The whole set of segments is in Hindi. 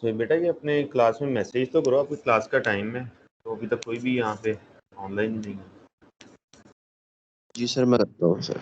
तो बेटा ये अपने क्लास में मैसेज तो करो, आपकी क्लास का टाइम है, तो अभी तक कोई भी यहाँ पे ऑनलाइन नहीं है। जी सर, मैं करता हूँ सर।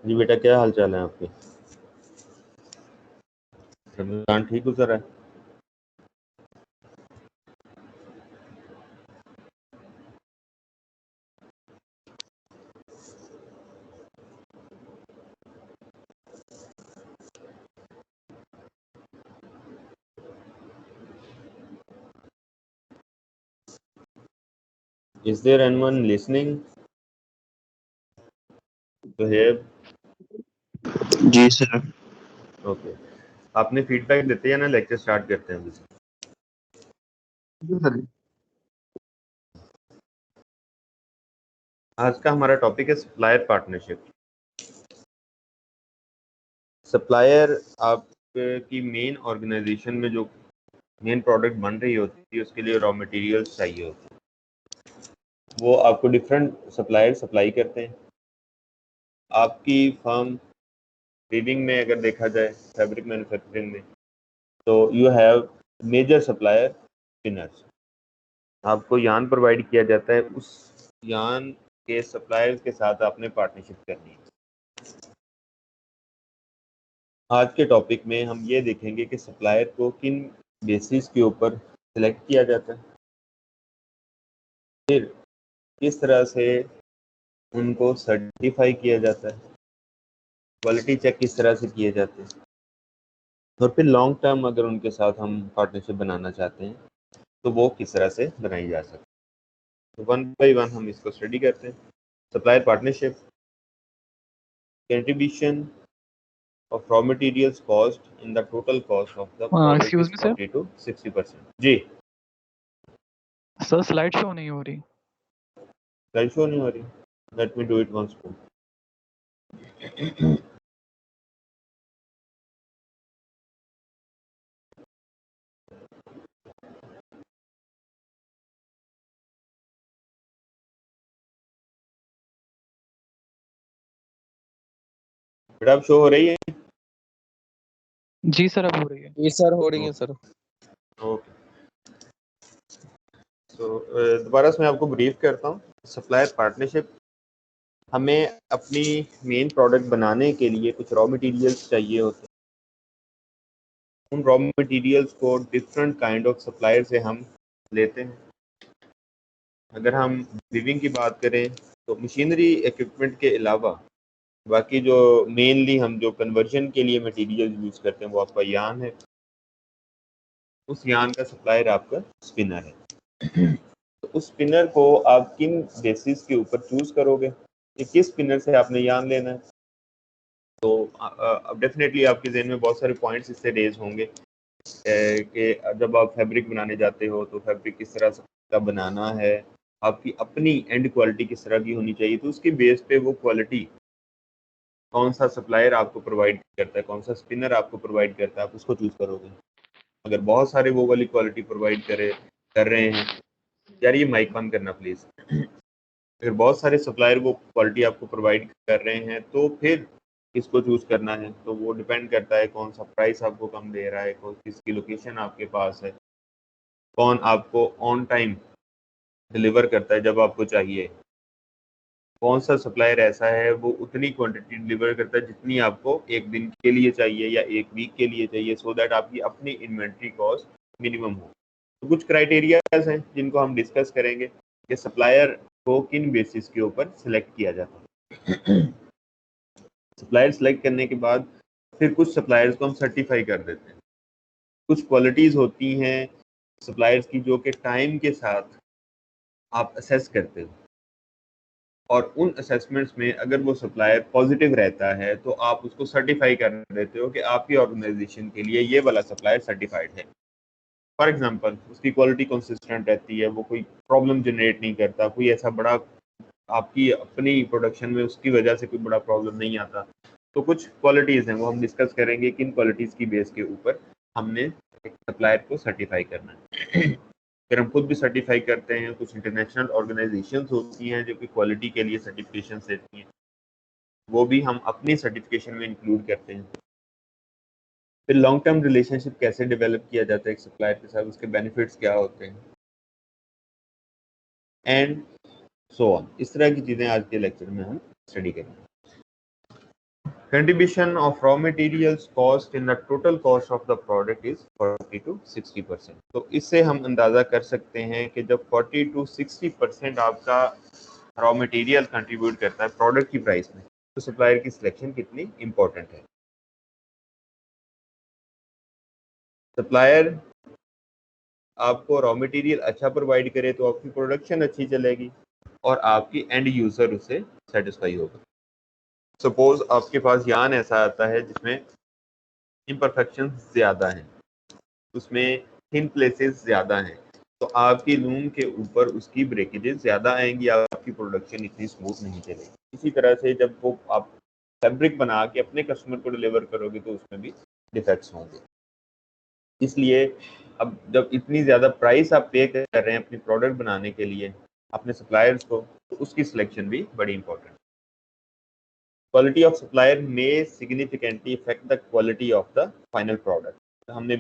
जी बेटा, क्या हाल चाल है आपके? रमजान ठीक गुजर रहा है? Is there anyone listening? Sohaib? जी सर। ओके, आपने फीडबैक देते हैं ना, लेक्चर स्टार्ट करते हैं अभी से। जी सर। आज का हमारा टॉपिक है सप्लायर पार्टनरशिप। सप्लायर आपकी मेन ऑर्गेनाइजेशन में जो मेन प्रोडक्ट बन रही होती है, उसके लिए रॉ मटेरियल्स चाहिए होती है, वो आपको डिफरेंट सप्लायर सप्लाई करते हैं। आपकी फर्म वीविंग में अगर देखा जाए, फैब्रिक मैन्युफैक्चरिंग में, तो you have major supplier spinners. आपको यान प्रोवाइड किया जाता है, उस यान के सप्लायर्स के साथ आपने पार्टनरशिप करनी है। आज के टॉपिक में हम ये देखेंगे कि सप्लायर को किन बेसिस के ऊपर सिलेक्ट किया जाता है, फिर किस तरह से उनको सर्टिफाई किया जाता है, क्वालिटी चेक किस तरह से किए जाते हैं, और फिर लॉन्ग टर्म अगर उनके साथ हम पार्टनरशिप बनाना चाहते हैं तो वो किस तरह से बनाई जा सकती है। तो वन बाय वन हम इसको स्टडी करते हैं। Supplier partnership, contribution of raw materials cost in the total cost of the product Excuse is me, sir. 40 to 60%. जी सर, स्लाइड शो नहीं हो रही। स्लाइड शो नहीं हो रही? Let me do it once more. बेटा अब शो हो रही है? जी सर, अब हो रही है। जी सर, हो रही है सर। ओके, दोबारा से मैं आपको ब्रीफ करता हूँ। सप्लायर पार्टनरशिप, हमें अपनी मेन प्रोडक्ट बनाने के लिए कुछ रॉ मटेरियल्स चाहिए होते हैं। उन रॉ मटेरियल्स को डिफरेंट काइंड ऑफ सप्लायर से हम लेते हैं। अगर हम वीविंग की बात करें तो मशीनरी इक्विपमेंट के अलावा बाकी जो मेनली हम जो कन्वर्जन के लिए मटेरियल यूज़ करते हैं वो आपका यान है। उस यान का सप्लायर आपका स्पिनर है। तो उस स्पिनर को आप किन बेसिस के ऊपर चूज करोगे कि किस स्पिनर से आपने यान लेना है। तो अब डेफिनेटली आपके जहन में बहुत सारे पॉइंट्स इससे रेज होंगे कि जब आप फैब्रिक बनाने जाते हो तो फैब्रिक किस तरह का बनाना है, आपकी अपनी एंड क्वालिटी किस तरह की होनी चाहिए। तो उसके बेस पे वो क्वालिटी कौन सा सप्लायर आपको प्रोवाइड करता है, कौन सा स्पिनर आपको प्रोवाइड करता है, आप उसको चूज करोगे। अगर बहुत सारे वो वाली क्वालिटी प्रोवाइड कर रहे हैं, यार ये माइक बंद करना प्लीज। अगर बहुत सारे सप्लायर वो क्वालिटी आपको प्रोवाइड कर रहे हैं तो फिर किसको चूज करना है, तो वो डिपेंड करता है कौन सा प्राइस आपको कम दे रहा है, कौन किसकी लोकेशन आपके पास है, कौन आपको ऑन टाइम डिलीवर करता है जब आपको चाहिए, कौन सा सप्लायर ऐसा है वो उतनी क्वांटिटी डिलीवर करता है जितनी आपको एक दिन के लिए चाहिए या एक वीक के लिए चाहिए, सो दैट आपकी अपनी इन्वेंट्री कॉस्ट मिनिमम हो। तो कुछ क्राइटेरियाज हैं जिनको हम डिस्कस करेंगे कि सप्लायर को किन बेसिस के ऊपर सिलेक्ट किया जाता है। सप्लायर सेलेक्ट करने के बाद फिर कुछ सप्लायर्स को हम सर्टिफाई कर देते हैं। कुछ क्वालिटीज़ होती हैं सप्लायर्स की जो कि टाइम के साथ आप असेस करते हो, और उन असेसमेंट्स में अगर वो सप्लायर पॉजिटिव रहता है तो आप उसको सर्टिफाई कर देते हो कि आपकी ऑर्गेनाइजेशन के लिए ये वाला सप्लायर सर्टिफाइड है। फॉर एग्जांपल उसकी क्वालिटी कंसिस्टेंट रहती है, वो कोई प्रॉब्लम जनरेट नहीं करता, कोई ऐसा बड़ा आपकी अपनी प्रोडक्शन में उसकी वजह से कोई बड़ा प्रॉब्लम नहीं आता। तो कुछ क्वालिटीज़ हैं वो हम डिस्कस करेंगे किन क्वालिटीज़ की बेस के ऊपर हमने एक सप्लायर को सर्टिफाई करना है। फिर हम खुद भी सर्टिफाई करते हैं। कुछ इंटरनेशनल ऑर्गेनाइजेशंस होती हैं जो कि क्वालिटी के लिए सर्टिफिकेशन देती हैं, वो भी हम अपनी सर्टिफिकेशन में इंक्लूड करते हैं। फिर लॉन्ग टर्म रिलेशनशिप कैसे डेवलप किया जाता है एक सप्लायर के साथ, उसके बेनिफिट्स क्या होते हैं, एंड सो ऑन। इस तरह की चीज़ें आज के लेक्चर में हम स्टडी करेंगे। Contribution of raw materials cost in the total cost of the product is 40 to 60%। तो इससे हम अंदाज़ा कर सकते हैं कि जब 40 to 60% आपका रॉ मटेरियल कंट्रीब्यूट करता है प्रोडक्ट की प्राइस में, तो सप्लायर की सिलेक्शन कितनी इंपॉर्टेंट है। सप्लायर आपको रॉ मटेरियल अच्छा प्रोवाइड करे तो आपकी प्रोडक्शन अच्छी चलेगी और आपकी एंड यूज़र उससे सेटिस्फाई होगा। सपोज आपके पास यान ऐसा आता है जिसमें इम्परफेक्शन ज़्यादा हैं, उसमें थिन प्लेसेस ज़्यादा हैं, तो आपकी लूम के ऊपर उसकी ब्रेकेजेस ज़्यादा आएंगी, आपकी प्रोडक्शन इतनी स्मूथ नहीं चलेगी। इसी तरह से जब वो आप फैब्रिक बना के अपने कस्टमर को डिलीवर करोगे तो उसमें भी डिफेक्ट्स होंगे। इसलिए अब जब इतनी ज़्यादा प्राइस आप पे कर रहे हैं अपनी प्रोडक्ट बनाने के लिए अपने सप्लायर्स को, तो उसकी सिलेक्शन भी बड़ी इंपॉर्टेंट। क्वालिटी ऑफ सप्लायर में significantly effect the quality of the final product. हमने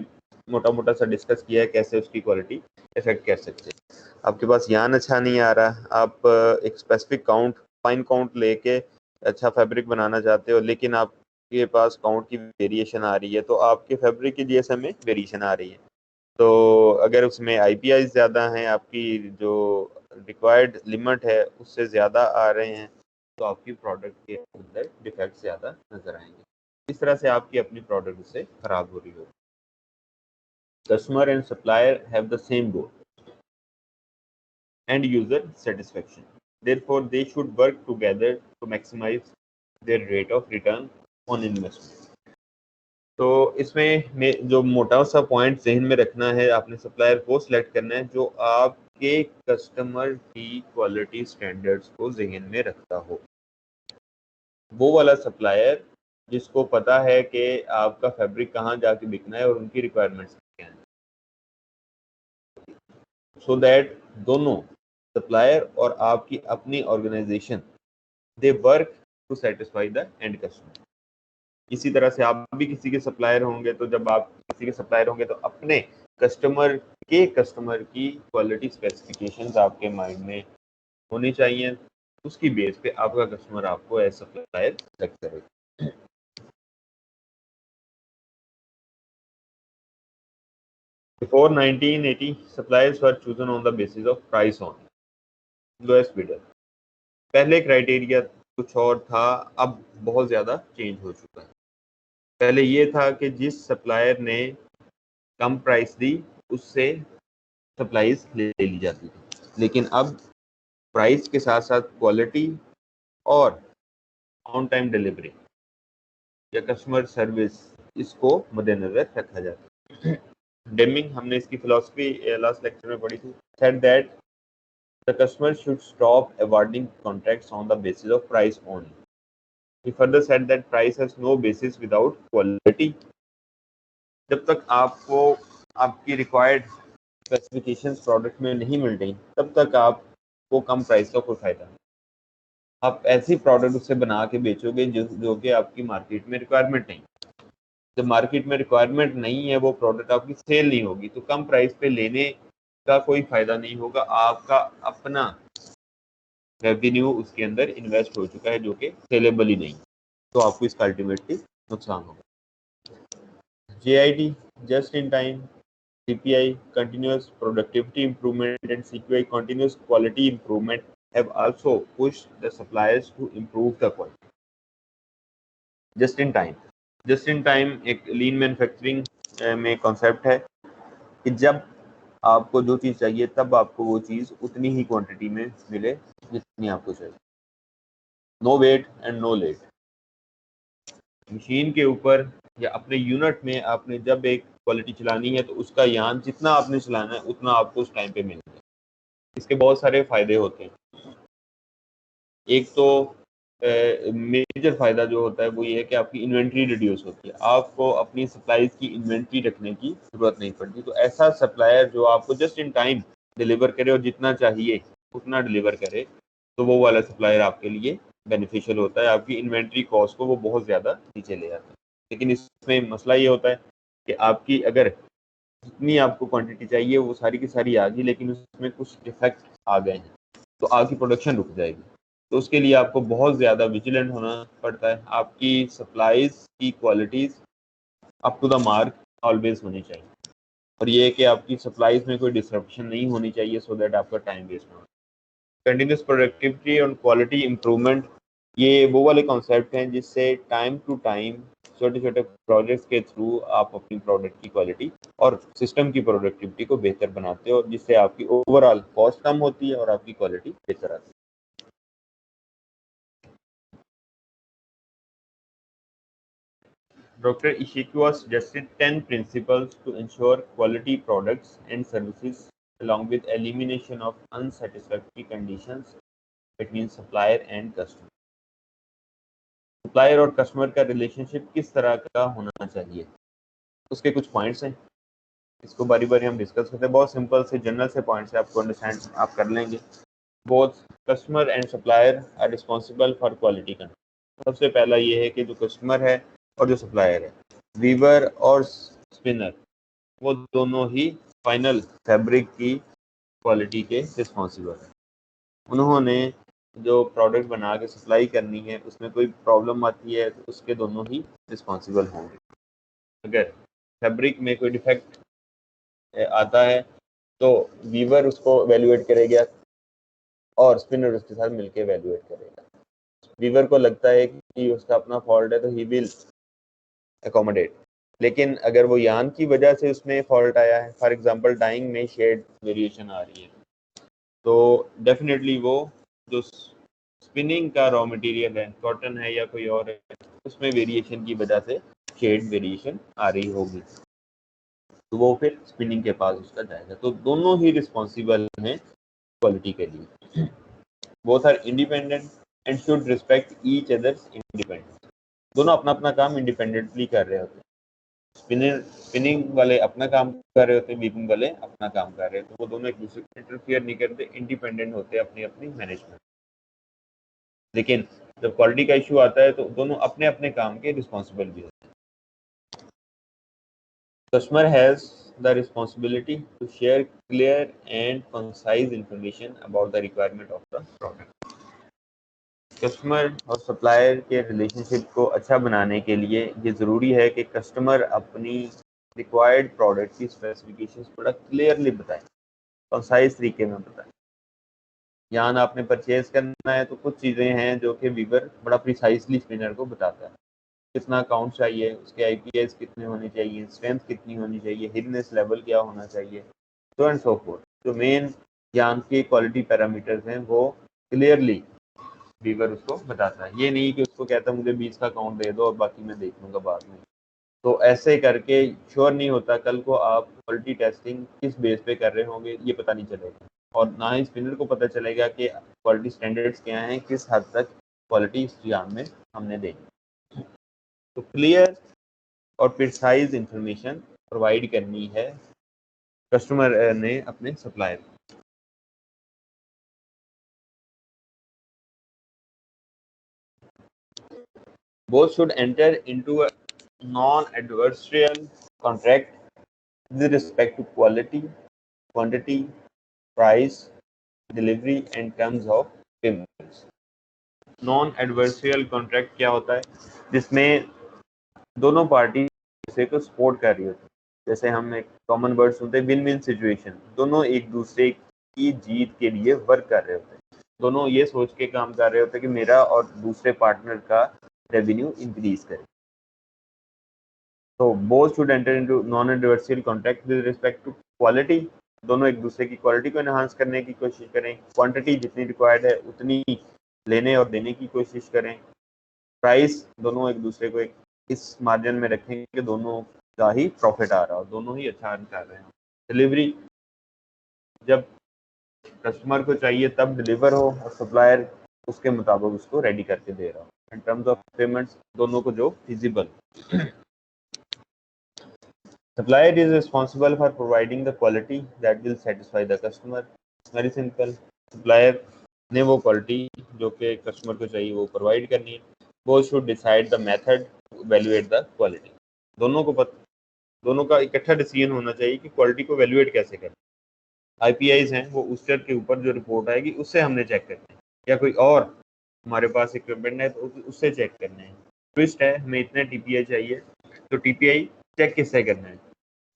मोटा मोटा सा डिस्कस किया है कैसे उसकी क्वालिटी इफेक्ट कर सकते हैं। आपके पास यान अच्छा नहीं आ रहा, आप एक स्पेसिफिक काउंट फाइन काउंट लेके अच्छा फैब्रिक बनाना चाहते हो, लेकिन आपके पास काउंट की वेरिएशन आ रही है, तो आपके फैब्रिक की जीएसएम में वेरिएशन आ रही है। तो अगर उसमें आईपीआई ज़्यादा हैं, आपकी जो रिक्वायर्ड लिमिट है उससे ज़्यादा आ रहे हैं, तो आपकी प्रोडक्ट के अंदर डिफेक्ट ज़्यादा नजर आएंगे। इस तरह से आपकी अपनी प्रोडक्ट उससे खराब हो रही हो। Customer and supplier have the same goal, end user satisfaction, therefore they should work together to maximise their rate of return on investment. तो इसमें जो मोटा सा पॉइंट जहन में रखना है, आपने सप्लायर को सिलेक्ट करना है जो आपके कस्टमर की क्वालिटी स्टैंडर्ड्स को जहन में रखता हो। वो वाला सप्लायर जिसको पता है कि आपका फैब्रिक कहाँ जाके बिकना है और उनकी रिक्वायरमेंट्स क्या हैं, सो दैट दोनों सप्लायर और आपकी अपनी organisation they work to satisfy the end customer. इसी तरह से आप भी किसी के सप्लायर होंगे, तो जब आप किसी के सप्लायर होंगे तो अपने कस्टमर की क्वालिटी स्पेसिफिकेशंस आपके माइंड में होनी चाहिए, उसकी बेस पे आपका कस्टमर आपको एज सप्लायर सेलेक्ट करेगा। Before 1980, suppliers were chosen on the basis of price only. Lowest bidder. पहले क्राइटेरिया कुछ और था, अब बहुत ज़्यादा चेंज हो चुका है। पहले ये था कि जिस सप्लायर ने कम प्राइस दी उससे सप्लाईज ले ली जाती थी, लेकिन अब प्राइस के साथ साथ क्वालिटी और ऑन टाइम डिलीवरी या कस्टमर सर्विस इसको मद्देनजर रखा जाता है। डेमिंग, हमने इसकी फिलॉसफी लास्ट लेक्चर में पढ़ी थी, said that the customer should stop awarding contracts on the basis of price only. He further said that price has no basis without quality. जब तक आपको आपकी रिक्वायर्ड स्पेसिफिकेशंस प्रोडक्ट में नहीं मिल रही तब तक आपको कम प्राइस का कोई फायदा नहीं। आप ऐसी प्रोडक्ट उससे बना के बेचोगे जो कि आपकी मार्केट में रिक्वायरमेंट नहीं। जब मार्केट में रिक्वायरमेंट नहीं है, वो प्रोडक्ट आपकी सेल नहीं होगी, तो कम प्राइस पे लेने का कोई फायदा नहीं होगा। आपका अपना रेवेन्यू उसके अंदर इन्वेस्ट हो चुका है जो कि सेलेबल ही नहीं, तो आपको इसका अल्टीमेटली नुकसान होगा। JIT, just in time, CPI, continuous productivity improvement, and CQI, continuous quality improvement, have also pushed the suppliers to improve the quality. Just in time एक लीन मैन्युफैक्चरिंग में कॉन्सेप्ट है कि जब आपको जो चीज़ चाहिए तब आपको वो चीज़ उतनी ही क्वांटिटी में मिले जितनी आपको चाहिए। No wait and no late. Machine के ऊपर या अपने यूनिट में आपने जब एक क्वालिटी चलानी है तो उसका यान जितना आपने चलाना है उतना आपको उस टाइम पे मिलेगा। इसके बहुत सारे फायदे होते हैं। एक तो मेजर फायदा जो होता है वो ये है कि आपकी इन्वेंट्री रिड्यूस होती है, आपको अपनी सप्लाईज की इन्वेंट्री रखने की जरूरत नहीं पड़ती। तो ऐसा सप्लायर जो आपको जस्ट इन टाइम डिलीवर करे और जितना चाहिए उतना डिलीवर करे, तो वो वाला सप्लायर आपके लिए बेनिफिशियल होता है। आपकी इन्वेंट्री कॉस्ट को वो बहुत ज़्यादा नीचे ले जाता है। लेकिन इसमें मसला ये होता है कि आपकी अगर जितनी आपको क्वांटिटी चाहिए वो सारी की सारी आ गई, लेकिन उसमें कुछ डिफेक्ट आ गए हैं तो आपकी प्रोडक्शन रुक जाएगी। तो उसके लिए आपको बहुत ज़्यादा विजिलेंट होना पड़ता है। आपकी सप्लाईज की qualities up to the mark always होनी चाहिए, और ये कि आपकी सप्लाईज में कोई डिसरप्शन नहीं होनी चाहिए, सो दैट आपका टाइम वेस्ट ना हो। कंटिन्यूस प्रोडक्टिविटी और क्वालिटी इंप्रूवमेंट, ये वो वाले कॉन्सेप्ट हैं जिससे टाइम टू टाइम छोटे छोटे प्रोजेक्ट्स के थ्रू आप अपनी प्रोडक्ट की क्वालिटी और सिस्टम की प्रोडक्टिविटी को बेहतर बनाते हो, जिससे आपकी ओवरऑल कॉस्ट कम होती है और आपकी क्वालिटी बेहतर आती है। Dr. Ishikawa suggested 10 principles to ensure quality products and services, along with elimination of unsatisfactory conditions between supplier and customer. Supplier और कस्टमर का रिलेशनशिप किस तरह का होना चाहिए, उसके कुछ पॉइंट्स हैं। इसको बारी बारी हम डिस्कस करते हैं। बहुत सिंपल से जनरल से पॉइंट्स है, आपको अंडरस्टैंड आप कर लेंगे। Both customer and supplier are responsible for quality control. सबसे पहला ये है कि जो कस्टमर है और जो सप्लायर है, वीवर और स्पिनर, वो दोनों ही फाइनल फैब्रिक की क्वालिटी के रिस्पॉन्सिबल है। उन्होंने जो प्रोडक्ट बना के सप्लाई करनी है उसमें कोई प्रॉब्लम आती है तो उसके दोनों ही रिस्पॉन्सिबल होंगे। अगर फैब्रिक में कोई डिफेक्ट आता है तो वीवर उसको एवेल्युएट करेगा और स्पिनर उसके साथ मिलकर एवेल्युएट करेगा। वीवर को लगता है कि उसका अपना फॉल्ट है तो ही विल एकोमोडेट, लेकिन अगर वो यान की वजह से उसमें फॉल्ट आया है, फॉर एग्जांपल डाइंग में शेड वेरिएशन आ रही है, तो डेफिनेटली वो जो स्पिनिंग का रॉ मटेरियल है, कॉटन है या कोई और है, उसमें वेरिएशन की वजह से शेड वेरिएशन आ रही होगी, तो वो फिर स्पिनिंग के पास उसका जाएगा। तो दोनों ही रिस्पॉन्सिबल हैं क्वालिटी के लिए। Both are independent and should respect each others independence. दोनों अपना अपना काम इंडिपेंडेंटली कर रहे होते हैं। स्पिनिंग वाले अपना काम कर रहे होते हैं, वीविंग वाले अपना काम कर रहे होते हैं। वो दोनों एक दूसरे को इंटरफियर नहीं करते, इंडिपेंडेंट होते हैं अपनी अपनी मैनेजमेंट। लेकिन जब क्वालिटी का इशू आता है तो दोनों अपने अपने काम के रिस्पॉन्सिबल भी होते हैं। Customer has the responsibility to share clear and concise information about the requirement of the product. Customer और सप्लायर के रिलेशनशिप को अच्छा बनाने के लिए ये ज़रूरी है कि कस्टमर अपनी रिक्वायर्ड प्रोडक्ट की स्पेसिफिकेशंस बड़ा क्लियरली बताएं, कंसाइज तरीके में बताएं। यहाँ आपने परचेज करना है तो कुछ चीज़ें हैं जो कि वीवर बड़ा प्रिसाइसली स्पिनर को बताता है। कितना अकाउंट चाहिए, उसके आईपीएस कितने होने चाहिए, स्ट्रेंथ कितनी होनी चाहिए, हिडनेस लेवल क्या होना चाहिए, सो एंड सो फोर्थ। जो मेन ज्ञान के क्वालिटी पैरामीटर्स हैं वो क्लियरली वीवर उसको बताता है। ये नहीं कि उसको कहता है मुझे 20 का अकाउंट दे दो और बाकी मैं देख लूँगा बाद में। तो ऐसे करके श्योर नहीं होता, कल को आप क्वालिटी टेस्टिंग किस बेस पे कर रहे होंगे ये पता नहीं चलेगा, और ना ही स्पिनर को पता चलेगा कि क्वालिटी स्टैंडर्ड्स क्या हैं, किस हद तक क्वालिटी इस एग्जाम में हमने देनी। तो क्लियर और प्रिसाइज इंफॉर्मेशन प्रोवाइड करनी है कस्टमर ने अपने सप्लायर को। Both should enter into a non-adversarial contract with respect to quality, quantity, price, delivery and terms of payments. Non-adversarial contract क्या होता है? जिसमें दोनों पार्टी दूसरे को सपोर्ट कर रही होती है। जैसे हम एक कॉमन वर्ड सुनते हैं, विन विन सिचुएशन। दोनों एक दूसरे की जीत के लिए वर्क कर रहे होते हैं, दोनों ये सोच के काम कर रहे होते हैं कि मेरा और दूसरे पार्टनर का रेवेन्यू इंक्रीज करे। तो both should enter into non adversarial contract with respect to quality. दोनों एक दूसरे की क्वालिटी को एनहांस करने की कोशिश करें। क्वांटिटी जितनी रिक्वायर्ड है उतनी लेने और देने की कोशिश करें। प्राइस दोनों एक दूसरे को एक इस मार्जिन में रखें कि दोनों का ही प्रॉफिट आ रहा हो, दोनों ही अच्छा अर्न कर रहे हैं। डिलीवरी जब कस्टमर को चाहिए तब डिलीवर हो और सप्लायर उसके मुताबिक उसको रेडी करके दे रहा हो। इन टर्म्स ऑफ पेमेंट्स दोनों को जो feasible. Supplier is responsible for providing the quality that will satisfy the customer. Very simple. Supplier ने वो क्वालिटी जो कि कस्टमर को चाहिए वो प्रोवाइड करनी है। Both should decide the method to evaluate the quality. दोनों का इकट्ठा डिसीजन होना चाहिए कि क्वालिटी को वैल्यूएट कैसे करें। आईपीआईज हैं वो उस चेक के ऊपर जो रिपोर्ट आएगी उससे हमने चेक करना है, या कोई और हमारे पास इक्विपमेंट है तो उससे चेक करना है। ट्विस्ट है, हमें इतने टीपीआई चाहिए तो टीपीआई चेक किससे करना है।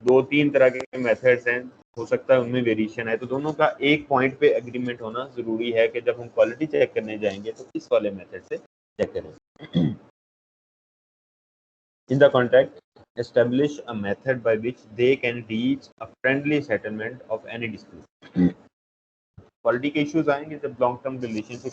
2-3 तरह के मेथड्स हैं, हो सकता है उनमें वेरिएशन है, तो दोनों का एक पॉइंट पे एग्रीमेंट होना जरूरी है कि जब हम क्वालिटी चेक करने जाएंगे तो इस वाले मेथड से चेक करें। In the contract, establish a method by which they can reach a friendly settlement of any dispute. Quality के इश्यूज आएंगे जब लॉन्ग टर्म रिलेशनशिप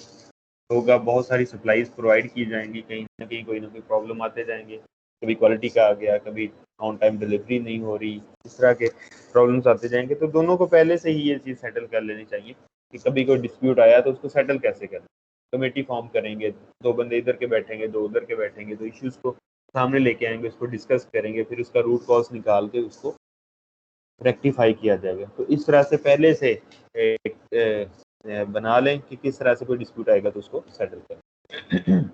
होगा, बहुत सारी सप्लाईज प्रोवाइड की जाएंगी, कहीं ना कहीं कोई ना कोई प्रॉब्लम आते जाएंगे, कभी क्वालिटी का आ गया, कभी ऑन टाइम डिलीवरी नहीं हो रही, इस तरह के प्रॉब्लम्स आते जाएंगे। तो दोनों को पहले से ही ये चीज़ सेटल कर लेनी चाहिए कि कभी कोई डिस्प्यूट आया तो उसको सेटल कैसे करना। कमेटी फॉर्म करेंगे, 2 बंदे इधर के बैठेंगे, 2 उधर के बैठेंगे, तो इश्यूज को सामने लेके आएंगे, उसको डिस्कस करेंगे, फिर उसका रूट कॉज निकाल के उसको रेक्टिफाई किया जाएगा। तो इस तरह से पहले से एक बना लें कि किस तरह से कोई डिस्प्यूट आएगा तो उसको सेटल करें।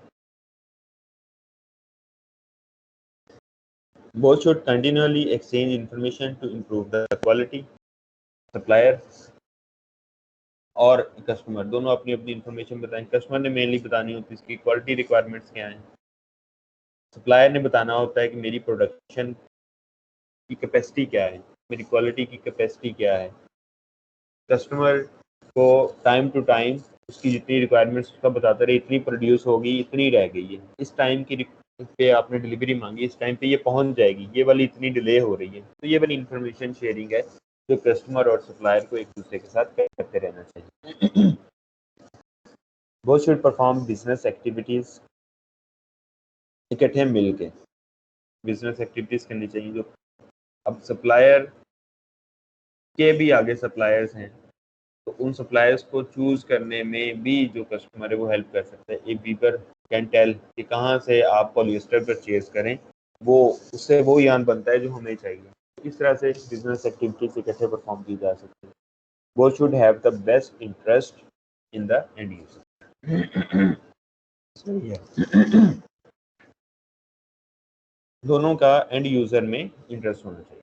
Both should continually exchange information to improve the quality. Supplier और कस्टमर दोनों अपनी अपनी इंफॉर्मेशन बताएं। कस्टमर ने मेनली बतानी होती है इसकी क्वालिटी रिक्वायरमेंट्स क्या हैं, सप्लायर ने बताना होता है कि मेरी प्रोडक्शन की कैपेसिटी क्या है, मेरी क्वालिटी की कैपेसिटी क्या है। कस्टमर को टाइम टू टाइम उसकी जितनी रिक्वायरमेंट्स उसका बताता रहे, इतनी प्रोड्यूस होगी, इतनी रह गई है, इस टाइम की पे आपने डिलीवरी मांगी, इस टाइम पे ये पहुंच जाएगी, ये वाली इतनी डिले हो रही है। तो ये वाली इंफॉर्मेशन शेयरिंग है जो कस्टमर और सप्लायर को एक दूसरे के साथ करते रहना चाहिए। Both should perform business activities, इकट्ठे मिल के बिजनेस एक्टिविटीज करनी चाहिए। जो अब सप्लायर के भी आगे सप्लायर्स हैं तो उन सप्लायर्स को चूज करने में भी जो कस्टमर है वो हेल्प कर सकता है। एक वीवर कैन टेल कि कहाँ से आप पॉलिएस्टर परचेज करें, वो उससे वो यान बनता है जो हमें चाहिए। इस तरह से बिजनेस एक्टिविटीज इकट्ठे परफॉर्म की जा सकती है। वो should have the best interest in the end user. सही है, दोनों का एंड यूजर में इंटरेस्ट होना चाहिए।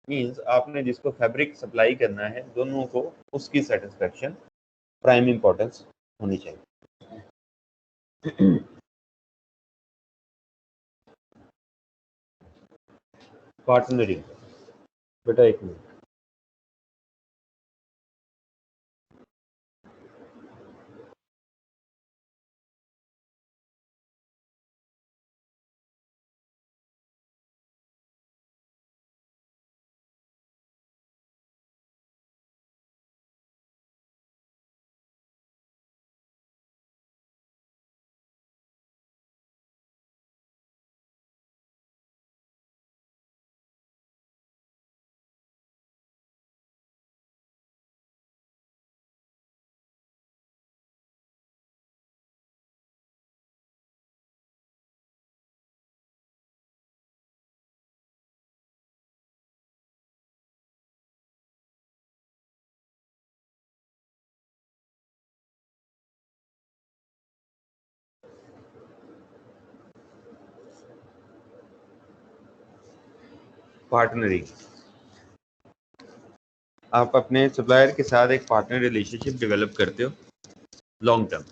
मींस आपने जिसको फैब्रिक सप्लाई करना है दोनों को उसकी सेटिस्फेक्शन प्राइम इंपॉर्टेंस होनी चाहिए। पार्टनरिंग, बेटा एक मिनट। पार्टनरिंग, आप अपने सप्लायर के साथ एक पार्टनर रिलेशनशिप डेवलप करते हो लॉन्ग टर्म,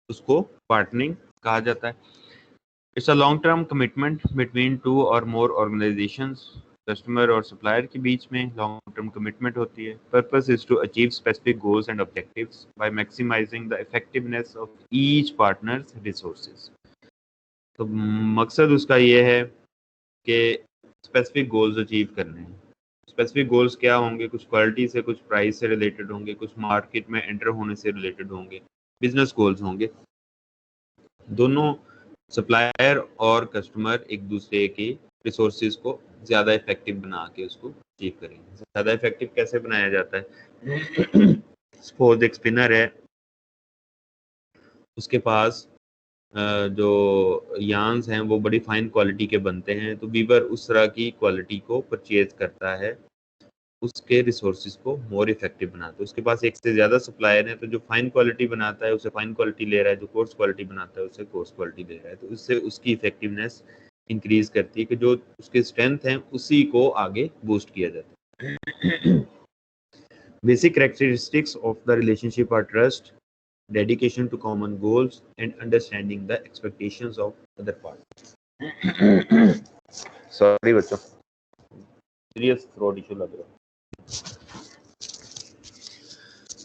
उसको पार्टनरिंग कहा जाता है। It's a long term commitment between two or more organisations, customer और सप्लायर के बीच में लॉन्ग टर्म कमिटमेंट होती है। Purpose is to achieve specific goals and objectives by maximising the effectiveness of each partners resources. तो मकसद उसका ये है कि स्पेसिफिक गोल्स अचीव करने हैं। स्पेसिफिक गोल्स क्या होंगे? कुछ क्वालिटी से, कुछ प्राइस से रिलेटेड होंगे, कुछ मार्केट में एंटर होने से रिलेटेड होंगे, बिजनेस गोल्स होंगे। दोनों सप्लायर और कस्टमर एक दूसरे के रिसोर्सेज को ज़्यादा इफेक्टिव बना के उसको अचीव करेंगे। ज़्यादा इफेक्टिव कैसे बनाया जाता है? सपोज एक स्पिनर है, उसके पास जो यार्न्स हैं वो बड़ी फाइन क्वालिटी के बनते हैं, तो वीवर उस तरह की क्वालिटी को परचेज करता है, उसके रिसोर्सेज को मोर इफेक्टिव बनाता है। उसके पास एक से ज़्यादा सप्लायर हैं, तो जो फाइन क्वालिटी बनाता है उसे फाइन क्वालिटी ले रहा है, जो कोर्स क्वालिटी बनाता है उसे कोर्स क्वालिटी ले रहा है, तो उससे उसकी इफेक्टिवनेस इंक्रीज करती है कि जो उसके स्ट्रेंथ हैं उसी को आगे बूस्ट किया जाता है। Basic characteristics of the relationship are trust, dedication to common goals and understanding the expectations of other parties. Sorry बच्चों, serious throat issue लग रहा है।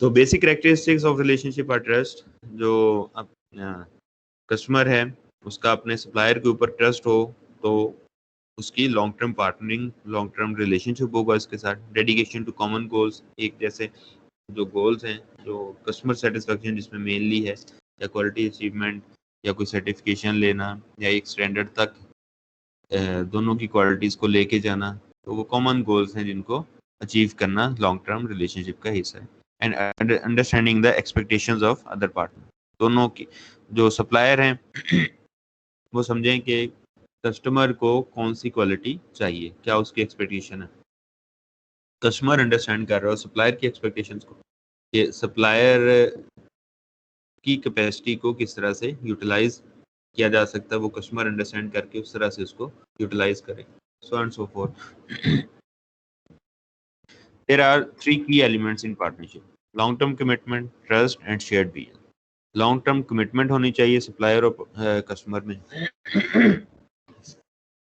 तो basic characteristics of relationship are trust, जो कस्टमर है उसका अपने सप्लायर के ऊपर ट्रस्ट हो तो उसकी long term partnering, long term relationship होगा इसके साथ। डेडिकेशन टू कॉमन गोल्स, एक जैसे जो गोल्स हैं, जो कस्टमर सेटिस्फेक्शन जिसमें मेनली है, या क्वालिटी अचीवमेंट, या कोई सर्टिफिकेशन लेना, या एक स्टैंडर्ड तक दोनों की क्वालिटीज़ को लेके जाना, तो वो कॉमन गोल्स हैं जिनको अचीव करना लॉन्ग टर्म रिलेशनशिप का हिस्सा है। And understanding the expectations of other partner, दोनों की जो सप्लायर हैं वो समझें कि कस्टमर को कौन सी क्वालिटी चाहिए, क्या उसकी एक्सपेक्टेशन है। कस्टमर अंडरस्टैंड कर रहा हो सप्लायर की एक्सपेक्टेशंस को, कि सप्लायर की कैपेसिटी को किस तरह से यूटिलाइज किया जा सकता है, वो कस्टमर अंडरस्टैंड करके उस तरह से उसको यूटिलाइज करें, so and so forth. There are 3 key elements in partnership: long term commitment, trust and shared vision. Long term commitment होनी चाहिए सप्लायर और कस्टमर में,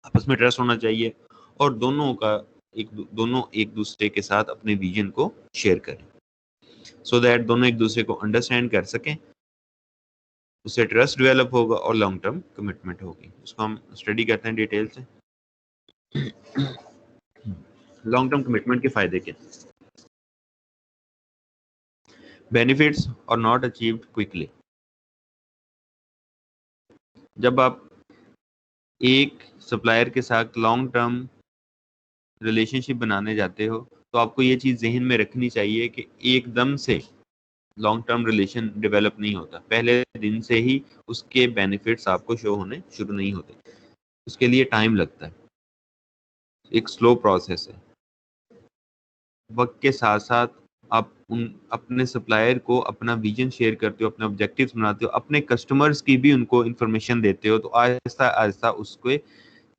आपस में ट्रस्ट होना चाहिए, और दोनों एक दूसरे के साथ अपने विजन को शेयर करें, सो दैट दोनों एक दूसरे को अंडरस्टैंड कर सकें, उससे ट्रस्ट डेवलप होगा और लॉन्ग टर्म कमिटमेंट होगी। उसको हम स्टडी करते हैं डिटेल से। लॉन्ग टर्म कमिटमेंट के फायदे क्या? बेनिफिट्स और नॉट अचीव्ड क्विकली। जब आप एक सप्लायर के साथ लॉन्ग टर्म रिलेशनशिप बनाने जाते हो तो आपको ये चीज़ जहन में रखनी चाहिए कि एकदम से लॉन्ग टर्म रिलेशन डेवलप नहीं होता, पहले दिन से ही उसके बेनिफिट्स आपको शो होने शुरू नहीं होते, उसके लिए टाइम लगता है, एक स्लो प्रोसेस है। वक्त के साथ साथ आप अपने सप्लायर को अपना विजन शेयर करते हो, अपने ऑब्जेक्टिव्स बनाते हो, अपने कस्टमर्स की भी उनको इंफॉर्मेशन देते हो, तो आहिस्ता आहिस्ता उसके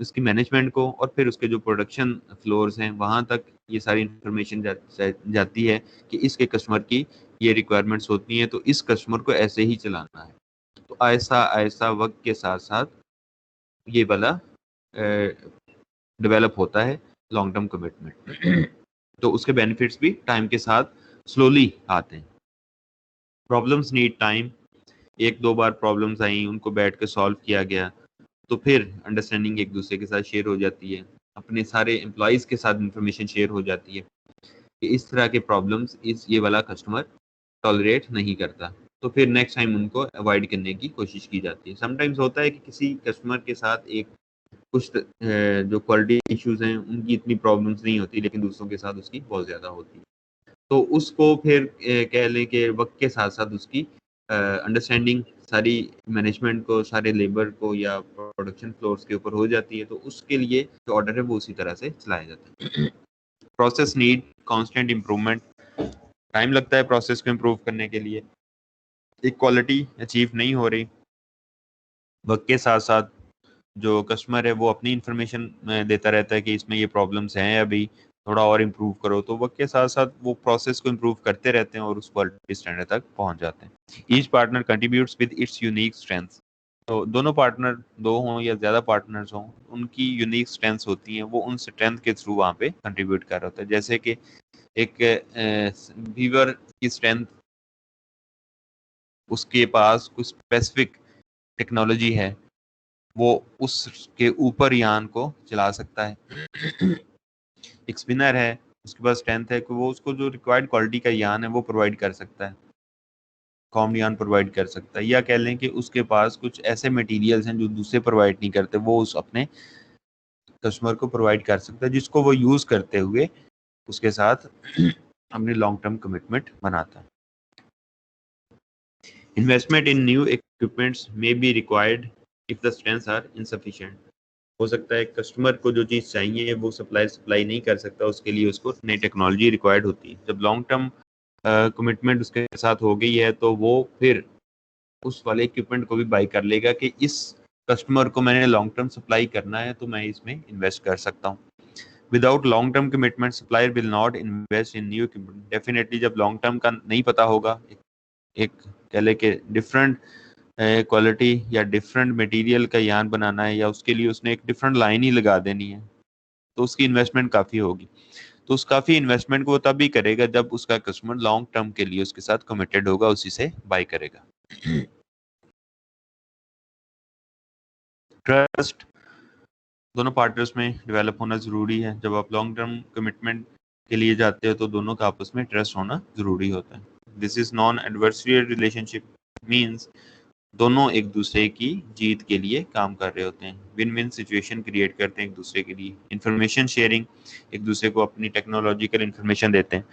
उसकी मैनेजमेंट को और फिर उसके जो प्रोडक्शन फ्लोर्स हैं वहाँ तक ये सारी इंफॉर्मेशन जाती है कि इसके कस्टमर की ये रिक्वायरमेंट्स होती हैं, तो इस कस्टमर को ऐसे ही चलाना है। तो ऐसा ऐसा वक्त के साथ साथ ये वाला डेवलप होता है लॉन्ग टर्म कमिटमेंट। तो उसके बेनिफिट्स भी टाइम के साथ स्लोली आते हैं। Problems need time. एक दो बार प्रॉब्लम्स आई, उनको बैठ के सॉल्व किया गया, तो फिर अंडरस्टैंडिंग एक दूसरे के साथ शेयर हो जाती है, अपने सारे एम्प्लॉयज़ के साथ इंफॉर्मेशन शेयर हो जाती है कि इस तरह के प्रॉब्लम्स ये वाला कस्टमर टॉलरेट नहीं करता, तो फिर नेक्स्ट टाइम उनको अवॉइड करने की कोशिश की जाती है। समटाइम्स होता है कि किसी कस्टमर के साथ एक कुछ जो क्वालिटी इश्यूज हैं उनकी इतनी प्रॉब्लम्स नहीं होती, लेकिन दूसरों के साथ उसकी बहुत ज़्यादा होती है, तो उसको फिर कह लें कि वक्त के साथ साथ उसकी अंडरस्टैंडिंग सारी मैनेजमेंट को, सारे लेबर को या प्रोडक्शन फ्लोर्स के ऊपर हो जाती है, तो उसके लिए जो ऑर्डर है वो उसी तरह से चलाया जाता है। Process need constant improvement. Time लगता है प्रोसेस को इम्प्रूव करने के लिए। एक क्वालिटी अचीव नहीं हो रही, वक्त के साथ साथ जो कस्टमर है वो अपनी इंफॉर्मेशन देता रहता है कि इसमें ये प्रॉब्लम्स हैं, अभी थोड़ा और इम्प्रूव करो, तो वक्त के साथ साथ वो प्रोसेस को इम्प्रूव करते रहते हैं और उस क्वालिटी स्टैंडर्ड तक पहुंच जाते हैं। Each partner contributes with its unique strengths. तो दोनों पार्टनर, दो हों या ज़्यादा पार्टनर्स हों, उनकी यूनिक स्ट्रेंथ्स होती हैं, वो उन स्ट्रेंथ के थ्रू वहाँ पे कंट्रीब्यूट कर रहा होता है। जैसे कि एक वीवर की स्ट्रेंथ, उसके पास कुछ स्पेसिफिक टेक्नोलॉजी है, वो उसके ऊपर यान को चला सकता है। एक स्पिनर है, उसके पास स्ट्रेंथ है कि वो उसको जो रिक्वायर्ड क्वालिटी का यान है वो प्रोवाइड कर सकता है, कॉम यान प्रोवाइड कर सकता है, या कह लें कि उसके पास कुछ ऐसे मटेरियल्स हैं जो दूसरे प्रोवाइड नहीं करते, वो उस अपने कस्टमर को प्रोवाइड कर सकता है, जिसको वो यूज़ करते हुए उसके साथ अपनी लॉन्ग टर्म कमिटमेंट बनाता है। Investment in new equipments may be required if the strengths are insufficient. हो सकता है कस्टमर को जो चीज़ चाहिए वो सप्लायर सप्लाई नहीं कर सकता, उसके लिए उसको नई टेक्नोलॉजी रिक्वायर्ड होती है। जब लॉन्ग टर्म कमिटमेंट उसके साथ हो गई है, तो वो फिर उस वाले इक्विपमेंट को भी बाई कर लेगा कि इस कस्टमर को मैंने लॉन्ग टर्म सप्लाई करना है, तो मैं इसमें इन्वेस्ट कर सकता हूँ। Without long term commitment supplier will not invest in new equipment. Definitely जब लॉन्ग टर्म का नहीं पता होगा, एक कह ले कि डिफरेंट क्वालिटी या डिफरेंट मटेरियल का यान बनाना है, या उसके लिए उसने एक डिफरेंट लाइन ही लगा देनी है, तो उसकी इन्वेस्टमेंट काफ़ी होगी। तो उस काफ़ी इन्वेस्टमेंट को वो तब भी करेगा जब उसका कस्टमर लॉन्ग टर्म के लिए उसके साथ कमिटेड होगा, उसी से बाय करेगा। ट्रस्ट दोनों पार्टनर्स में डेवलप होना ज़रूरी है। जब आप लॉन्ग टर्म कमिटमेंट के लिए जाते हो तो दोनों का आपस में ट्रस्ट होना ज़रूरी होता है। This is non adversarial relationship, means दोनों एक दूसरे की जीत के लिए काम कर रहे होते हैं, विन विन सिचुएशन क्रिएट करते हैं एक दूसरे के लिए। इंफॉर्मेशन शेयरिंग, एक दूसरे को अपनी टेक्नोलॉजिकल इंफॉर्मेशन देते हैं।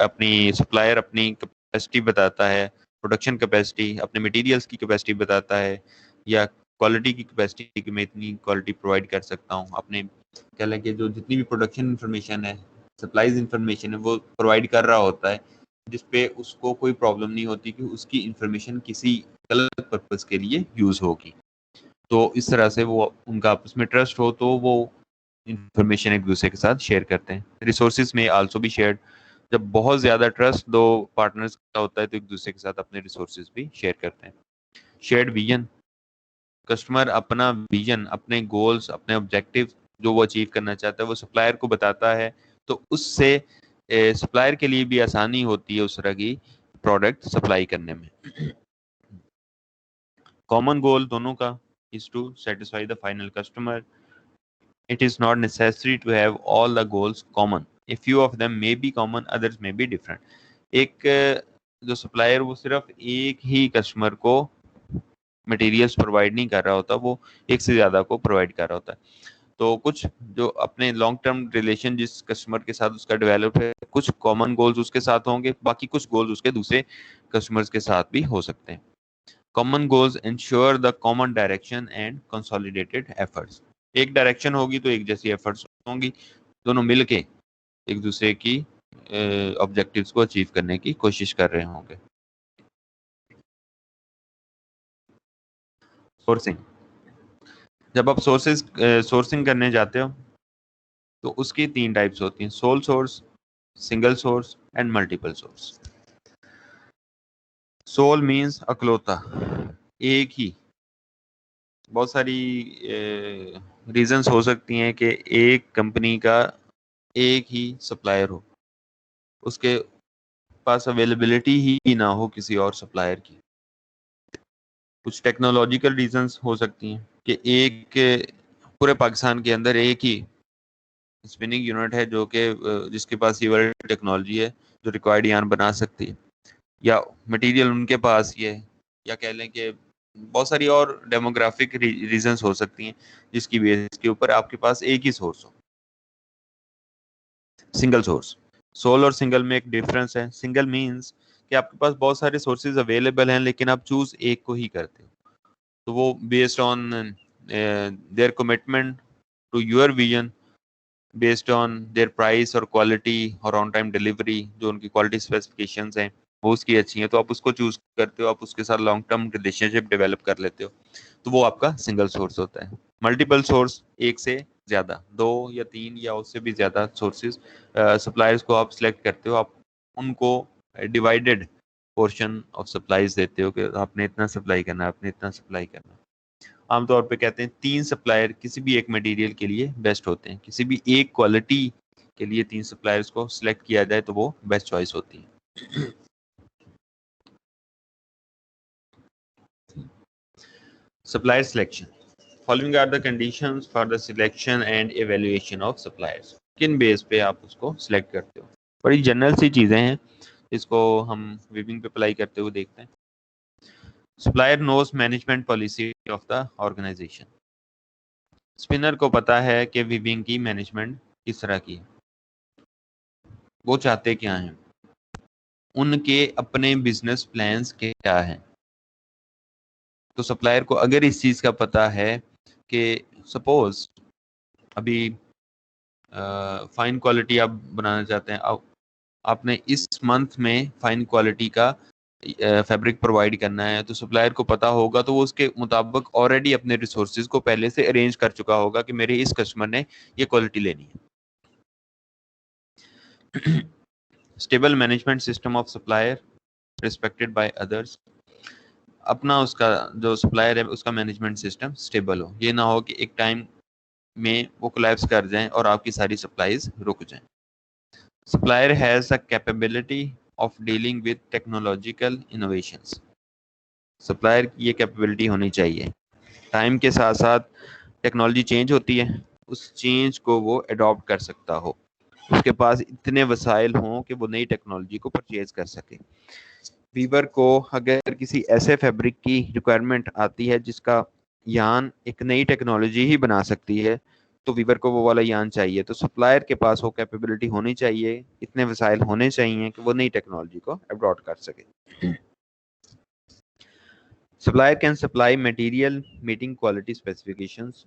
अपनी सप्लायर अपनी कैपेसिटी बताता है, प्रोडक्शन कैपेसिटी, अपने मटेरियल्स की कैपेसिटी बताता है, या क्वालिटी की कैपेसिटी कि मैं इतनी क्वालिटी प्रोवाइड कर सकता हूँ। अपने कह लें कि जो जितनी भी प्रोडक्शन इंफॉर्मेशन है, सप्लाईज इंफॉर्मेशन है, वो प्रोवाइड कर रहा होता है, जिसपे उसको कोई प्रॉब्लम नहीं होती कि उसकी इंफॉर्मेशन किसी गलत पर्पस के लिए यूज होगी। तो इस तरह से वो उनका आपस में ट्रस्ट हो, तो वो इंफॉर्मेशन एक दूसरे के साथ शेयर करते हैं। रिसोर्सेज में आल्सो भी शेयर्ड। जब बहुत ज़्यादा ट्रस्ट दो पार्टनर्स का होता है तो एक दूसरे के साथ अपने रिसोर्सेज भी शेयर करते हैं। शेयर्ड विजन, कस्टमर अपना विजन, अपने गोल्स, अपने ऑब्जेक्टिव जो वो अचीव करना चाहता है वो सप्लायर को बताता है, तो उससे सप्लायर के लिए भी आसानी होती है उस तरह की प्रोडक्ट सप्लाई करने में। कॉमन गोल दोनों का is to satisfy the final customer. It is not necessary to have all the goals common. A few of them may be common, others may be different. एक जो सप्लायर वो सिर्फ एक ही कस्टमर को मटेरियल्स प्रोवाइड नहीं कर रहा होता, वो एक से ज़्यादा को प्रोवाइड कर रहा होता है। तो कुछ जो अपने लॉन्ग टर्म रिलेशन जिस कस्टमर के साथ उसका डेवलप है, कुछ कॉमन गोल्स उसके साथ होंगे, बाकी कुछ गोल्स उसके दूसरे कस्टमर्स के साथ भी हो सकते हैं। Common goals ensure the common direction and consolidated efforts. एक डायरेक्शन होगी तो एक जैसी एफर्ट्स होंगी, दोनों मिलके एक दूसरे की ऑब्जेक्टिव्स को अचीव करने की कोशिश कर रहे होंगे। सोर्सिंग, जब आप सोर्सिंग करने जाते हो तो उसकी 3 टाइप्स होती हैं, sole source, single source and multiple source. Sole means अकलौता, एक ही। बहुत सारी रीजंस हो सकती हैं कि एक कंपनी का एक ही सप्लायर हो, उसके पास अवेलेबिलिटी ही ना हो किसी और सप्लायर की। कुछ टेक्नोलॉजिकल रीजंस हो सकती हैं कि एक पूरे पाकिस्तान के अंदर एक ही स्पिनिंग यूनिट है जो कि जिसके पास ये वाली टेक्नोलॉजी है जो रिक्वायर्ड यार्न बना सकती है, या मटेरियल उनके पास ये है, या कह लें कि बहुत सारी और डेमोग्राफिक रीजंस हो सकती हैं जिसकी बेस के ऊपर आपके पास एक ही सोर्स हो। सिंगल सोर्स, सोल और सिंगल में एक डिफरेंस है। सिंगल मींस कि आपके पास बहुत सारे सोर्सेज अवेलेबल हैं लेकिन आप चूज एक को ही करते हो, तो वो based on their commitment to your vision, based on their price और क्वालिटी और ऑन टाइम डिलीवरी, जो उनकी क्वालिटी स्पेसिफिकेशंस हैं वो उसकी अच्छी है तो आप उसको चूज करते हो, आप उसके साथ लॉन्ग टर्म रिलेशनशिप डेवलप कर लेते हो, तो वो आपका सिंगल सोर्स होता है। मल्टीपल सोर्स, एक से ज्यादा, 2 या 3 या उससे भी ज्यादा सोर्सेज सप्लायर्स को आप सिलेक्ट करते हो, आप उनको डिवाइडेड पोर्शन ऑफ सप्लाईज देते हो कि आपने इतना सप्लाई करना है, आपने इतना सप्लाई करना है। आमतौर पे कहते हैं 3 सप्लायर किसी भी एक मटेरियल के लिए बेस्ट होते हैं, किसी भी एक क्वालिटी के लिए 3 सप्लायर्स को सिलेक्ट किया जाए तो वो बेस्ट चॉइस होती है। Supplier selection, following are the conditions for the selection and evaluation of suppliers. किन बेस पे आप उसको सिलेक्ट करते हो? बड़ी जनरल सी चीजें हैं, इसको हम वीविंग पे अप्लाई करते हुए देखते हैं। Supplier knows management policy of the organisation. Spinner को पता है कि वीविंग की मैनेजमेंट किस तरह की है, वो चाहते क्या हैं, उनके अपने बिजनेस प्लान्स क्या हैं। तो सप्लायर को अगर इस चीज़ का पता है कि सपोज अभी फाइन क्वालिटी आप बनाना चाहते हैं, आपने इस मंथ में फाइन क्वालिटी का फैब्रिक प्रोवाइड करना है, तो सप्लायर को पता होगा तो वो उसके मुताबिक ऑलरेडी अपने रिसोर्सेज को पहले से अरेंज कर चुका होगा कि मेरे इस कस्टमर ने ये क्वालिटी लेनी है। Stable management system of supplier respected by others. अपना उसका जो सप्लायर है उसका मैनेजमेंट सिस्टम स्टेबल हो, ये ना हो कि एक टाइम में वो कोलैप्स कर जाएं और आपकी सारी सप्लाईज रुक जाएं। Supplier has a capability of dealing with technological innovations. Supplier की ये कैपेबिलिटी होनी चाहिए, टाइम के साथ साथ टेक्नोलॉजी चेंज होती है, उस चेंज को वो अडॉप्ट कर सकता हो, उसके पास इतने वसाइल हों कि वो नई टेक्नोलॉजी को परचेज कर सके। वीवर को अगर किसी ऐसे फैब्रिक की रिक्वायरमेंट आती है जिसका यान एक नई टेक्नोलॉजी ही बना सकती है, तो वीवर को वो वाला यान चाहिए, तो सप्लायर के पास वो कैपेबिलिटी होनी चाहिए, इतने वसाइल होने चाहिए कि वो नई टेक्नोलॉजी को अडॉप्ट कर सके। Supplier can supply material meeting quality specifications.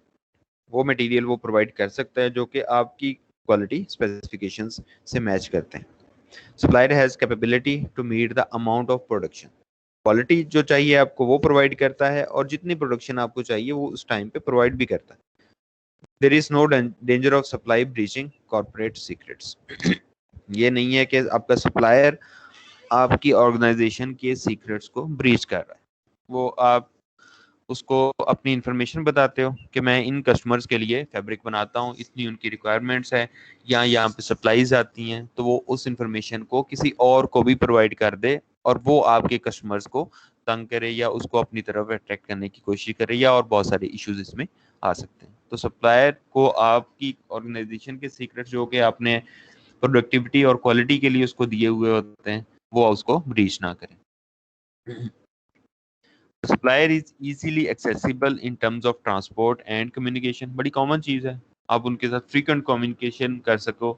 वो मटेरियल वो प्रोवाइड कर सकता है जो कि आपकी क्वालिटी स्पेसिफिकेशंस से मैच करते हैं। Supplier has capability to meet the amount of production. Quality जो चाहिए आपको वो प्रोवाइड करता है और जितनी प्रोडक्शन आपको चाहिए वो उस टाइम पे प्रोवाइड भी करता है। There is no danger of supply breaching corporate secrets. ये नहीं है कि आपका सप्लायर आपकी ऑर्गेनाइजेशन के सीक्रेट्स को ब्रीच कर रहा है, वो आप उसको अपनी इंफॉर्मेशन बताते हो कि मैं इन कस्टमर्स के लिए फैब्रिक बनाता हूँ, इतनी उनकी रिक्वायरमेंट्स है, या यहाँ पे सप्लाईज आती हैं, तो वो उस इंफॉर्मेशन को किसी और को भी प्रोवाइड कर दे और वो आपके कस्टमर्स को तंग करे या उसको अपनी तरफ अट्रैक्ट करने की कोशिश करे, या और बहुत सारे इश्यूज इसमें आ सकते हैं। तो सप्लायर को आपकी ऑर्गेनाइजेशन के सीक्रेट जो कि आपने प्रोडक्टिविटी और क्वालिटी के लिए उसको दिए हुए होते हैं वो उसको ब्रीच ना करें। Supplier is easily accessible in terms of transport and communication. बड़ी कॉमन चीज़ है, आप उनके साथ फ्रीक्वेंट कम्युनिकेशन कर सको,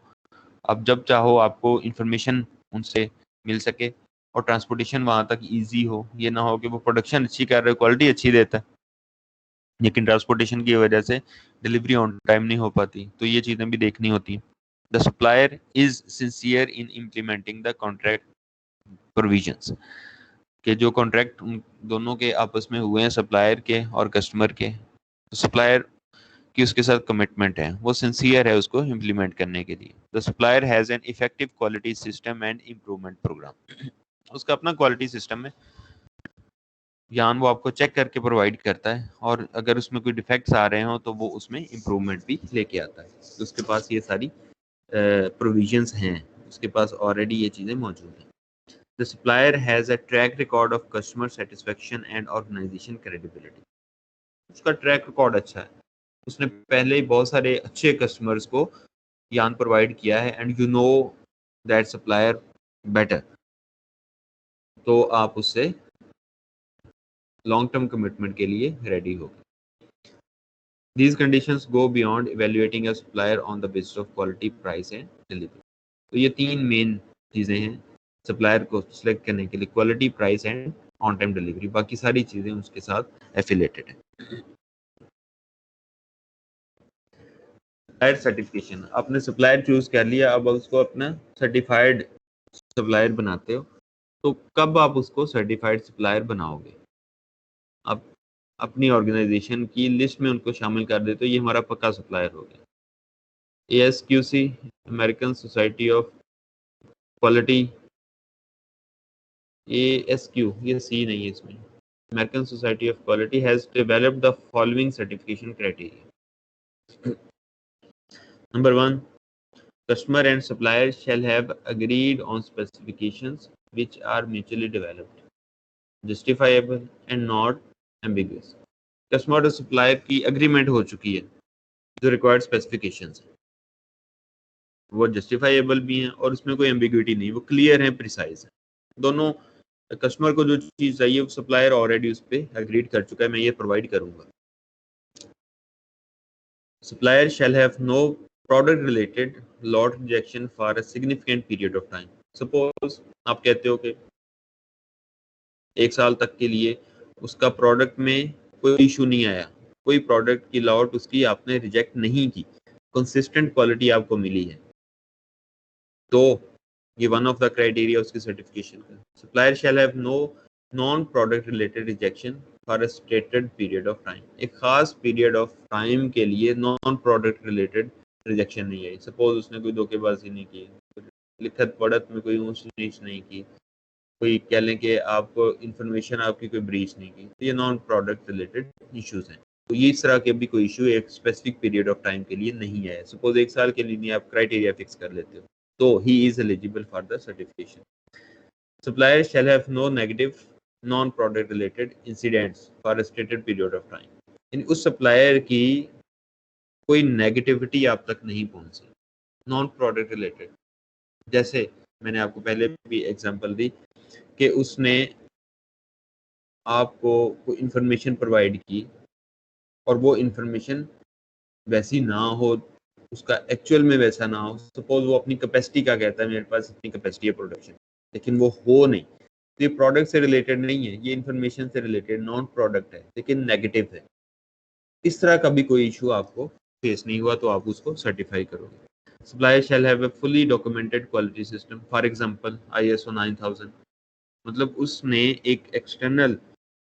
आप जब चाहो आपको इंफॉर्मेशन उनसे मिल सके और ट्रांसपोर्टेशन वहाँ तक इजी हो। ये ना हो कि वो प्रोडक्शन अच्छी कर रहे हो, क्वालिटी अच्छी देता है, लेकिन ट्रांसपोर्टेशन की वजह से डिलीवरी ऑन टाइम नहीं हो पाती, तो ये चीज़ें भी देखनी होती हैं। The supplier is sincere in implementing the contract provisions. कि जो कॉन्ट्रैक्ट दोनों के आपस में हुए हैं, सप्लायर के और कस्टमर के, तो सप्लायर कि उसके साथ कमिटमेंट है, वो सिंसियर है उसको इम्प्लीमेंट करने के लिए। The supplier has an effective quality system and improvement programme. उसका अपना क्वालिटी सिस्टम है, यान वो आपको चेक करके प्रोवाइड करता है, और अगर उसमें कोई डिफेक्ट्स आ रहे हो तो वो उसमें इम्प्रूवमेंट भी लेके आता है। तो उसके पास ये सारी प्रोविजंस हैं, उसके पास ऑलरेडी ये चीज़ें मौजूद हैं। The supplier has a track record of customer satisfaction and organisation credibility. उसका ट्रैक रिकॉर्ड अच्छा है, उसने पहले ही बहुत सारे अच्छे कस्टमर्स को यान प्रोवाइड किया है, and you know that supplier better, तो आप उससे लॉन्ग टर्म कमिटमेंट के लिए रेडी हो। These conditions go beyond evaluating a supplier on the basis of quality, price and delivery. तो ये तीन मेन चीज़ें हैं सप्लायर को सिलेक्ट करने के लिए, quality, price and on time delivery. बाकी सारी चीज़ें उसके साथ एफिलेटेड है। सप्लायर सर्टिफिकेशन, आपने सप्लायर चूज कर लिया, अब उसको अपना सर्टिफाइड सप्लायर बनाते हो। तो कब आप उसको सर्टिफाइड सप्लायर बनाओगे? आप अपनी ऑर्गेनाइजेशन की लिस्ट में उनको शामिल कर देते हो, ये हमारा पक्का सप्लायर हो गया। ASQC, American society of quality, ASQ, ये C नहीं है इसमें, American society of quality has developed the following certification criteria. Number 1, customer and supplier shall have agreed on specifications which are mutually developed, justifiable and not ambiguous। Customer और सप्लायर की एग्रीमेंट हो चुकी है, जो रिक्वायर्ड स्पेसिफिकेशंस है वो जस्टिफाइबल भी हैं और उसमें कोई एम्बिग्विटी नहीं, वो क्लियर है, प्रिसाइज है। दोनों कस्टमर को जो चीज़ चाहिए वो सप्लायर ऑलरेडी उस पर एग्रीड कर चुका है, मैं ये प्रोवाइड करूंगा। Supplier shall have no product related lot rejection for a significant period of time. Suppose आप कहते हो कि 1 साल तक के लिए उसका प्रोडक्ट में कोई इशू नहीं आया, कोई प्रोडक्ट की लॉट उसकी आपने रिजेक्ट नहीं की, कंसिस्टेंट क्वालिटी आपको मिली है, तो ये वन ऑफ द क्राइटेरिया उसकी सर्टिफिकेशन का। Supplier shall have no non product related rejection for a stated period of time. एक खास पीरियड ऑफ टाइम के लिए नॉन प्रोडक्ट रिलेटेड रिजेक्शन नहीं आई। सपोज उसने कोई धोखेबाजी नहीं की, लिखत पढ़त में कोई ऊंच नीच नहीं की, कोई कह लें कि आपको इंफॉर्मेशन आपकी कोई ब्रीच नहीं की, तो ये नॉन प्रोडक्ट रिलेटेड इश्यूज हैं। तो ये इस तरह के भी कोई इशू एक स्पेसिफिक पीरियड ऑफ टाइम के लिए नहीं है। सपोज 1 साल के लिए नहीं, आप क्राइटेरिया फिक्स कर लेते हो, तो he is eligible for the certification. Supplier shall have no negative non-product related incidents for a stated period of time. यानी उस सप्लायर की कोई नेगेटिविटी आप तक नहीं पहुंची नॉन प्रोडक्ट रिलेटेड। जैसे मैंने आपको पहले भी एग्जांपल दी कि उसने आपको कोई इंफॉर्मेशन प्रोवाइड की और वो इंफॉर्मेशन वैसी ना हो, उसका एक्चुअल में वैसा ना हो। सपोज वो अपनी कैपेसिटी का कहता है, मेरे पास इतनी कैपेसिटी है प्रोडक्शन, लेकिन वो हो नहीं, तो ये प्रोडक्ट से रिलेटेड नहीं है, ये इंफॉर्मेशन से रिलेटेड नॉन प्रोडक्ट है लेकिन नेगेटिव है। इस तरह का भी कोई इशू आपको फेस नहीं हुआ तो आप उसको सर्टिफाई करोगे। Supplier shall have a fully documented quality system, for example ISO 9000, मतलब उसने एक एक्सटर्नल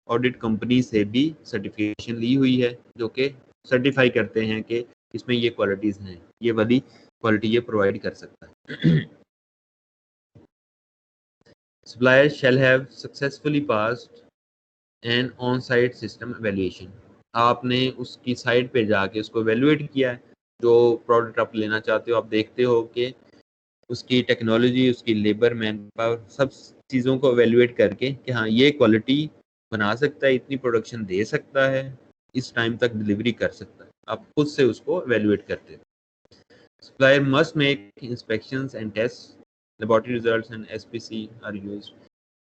ऑडिट कंपनी से भी सर्टिफिकेशन ली हुई है जो कि सर्टिफाई करते हैं कि इसमें ये क्वालिटीज हैं, ये वाली क्वालिटी ये प्रोवाइड कर सकता है। Supplier shall have successfully passed an on site system evaluation, आपने उसकी साइट पे जाके उसको एवेल्यूएट किया है, जो प्रोडक्ट आप लेना चाहते हो, आप देखते हो कि उसकी टेक्नोलॉजी, उसकी लेबर, मैन पावर, सब चीज़ों को एवेल्यूएट करके कि हाँ ये क्वालिटी बना सकता है, इतनी प्रोडक्शन दे सकता है, इस टाइम तक डिलीवरी कर सकता है, आप खुद से उसको एवेल्यूएट करते हो। Supplier must make inspections and test, laboratory results and SPC are used.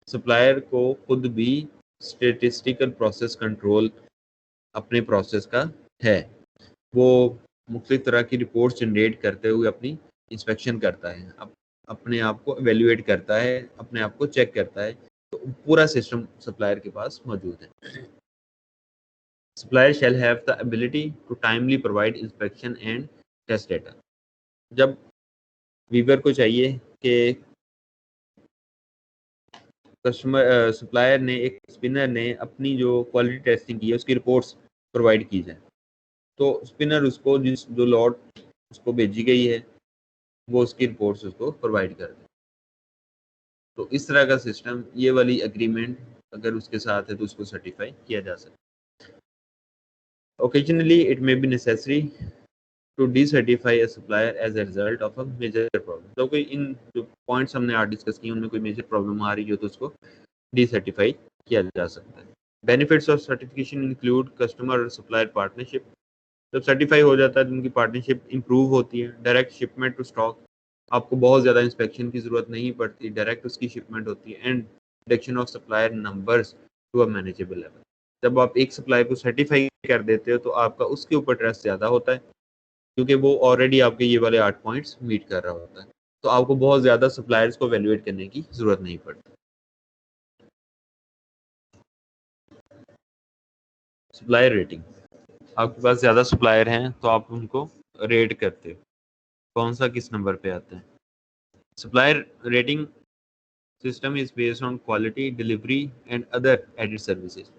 Supplier को खुद भी स्टेटिस्टिकल प्रोसेस कंट्रोल अपने प्रोसेस का है, वो मुख्तलिफ तरह की रिपोर्ट्स जनरेट करते हुए अपनी इंस्पेक्शन करता है, अपने आप को एवेल्यूएट करता है, अपने आप को चेक करता है, तो पूरा सिस्टम सप्लायर के पास मौजूद है। Supplier shall have the ability to timely provide inspection and test data, जब वीवर को चाहिए कि कस्टमर सप्लायर ने, एक स्पिनर ने अपनी जो क्वालिटी टेस्टिंग की है उसकी रिपोर्ट्स प्रोवाइड की जाए, तो स्पिनर उसको जो लॉट उसको भेजी गई है वो उसकी रिपोर्ट्स उसको प्रोवाइड कर दे। तो इस तरह का सिस्टम, ये वाली एग्रीमेंट अगर उसके साथ है तो उसको सर्टिफाई किया जा सकता है। Occasionally it may be necessary to decertify a supplier as a result of a major problem. तो कोई इन जो पॉइंट्स हमने आज डिस्कस किए उनमें कोई मेजर प्रॉब्लम आ रही हो तो उसको डीसर्टिफाई किया जा सकता है। Benefits of certification include customer और सप्लायर पार्टनरशिप। जब सर्टिफाई हो जाता है तो उनकी पार्टनरशिप इंप्रूव होती है। डायरेक्ट शिपमेंट टू स्टॉक, आपको बहुत ज़्यादा इंस्पेक्शन की ज़रूरत नहीं पड़ती, डायरेक्ट उसकी शिपमेंट होती है। And reduction of supplier numbers to a manageable level. जब आप एक सप्लायर को सर्टिफाई कर देते हो तो आपका उसके ऊपर ट्रस्ट ज़्यादा होता है क्योंकि वो ऑलरेडी आपके ये वाले 8 पॉइंट्स मीट कर रहा होता है। तो आपको बहुत ज़्यादा सप्लायर्स को वैल्यूएट करने की ज़रूरत नहीं पड़ती। सप्लायर रेटिंग, आपके पास ज़्यादा सप्लायर हैं तो आप उनको रेट करते हो, कौन सा किस नंबर पे आता है। Supplier rating system is based on quality, delivery and other added services.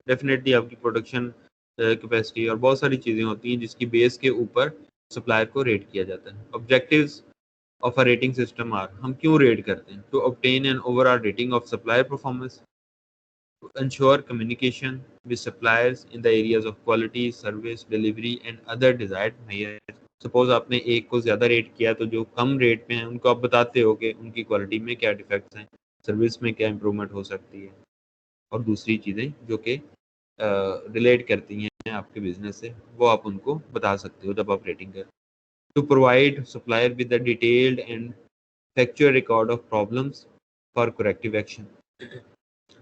Definitely आपकी प्रोडक्शन कैपेसिटी और बहुत सारी चीज़ें होती हैं जिसकी बेस के ऊपर सप्लायर को रेट किया जाता है। Objectives of a rating system are, हम क्यों रेट करते हैं? To obtain an overall rating of supplier performance, to ensure communication with suppliers in the areas of quality, service, delivery and other desired measures. Suppose आपने एक को ज़्यादा रेट किया तो जो कम रेट पे हैं उनको आप बताते हो कि उनकी क्वालिटी में क्या डिफेक्ट्स हैं, सर्विस में क्या इम्प्रूवमेंट हो सकती है और दूसरी चीज़ें जो कि रिलेट करती हैं आपके बिजनेस से, वो आप उनको बता सकते हो जब आप रेटिंग करें। To provide supplier with a detailed and factual record of problems for corrective action,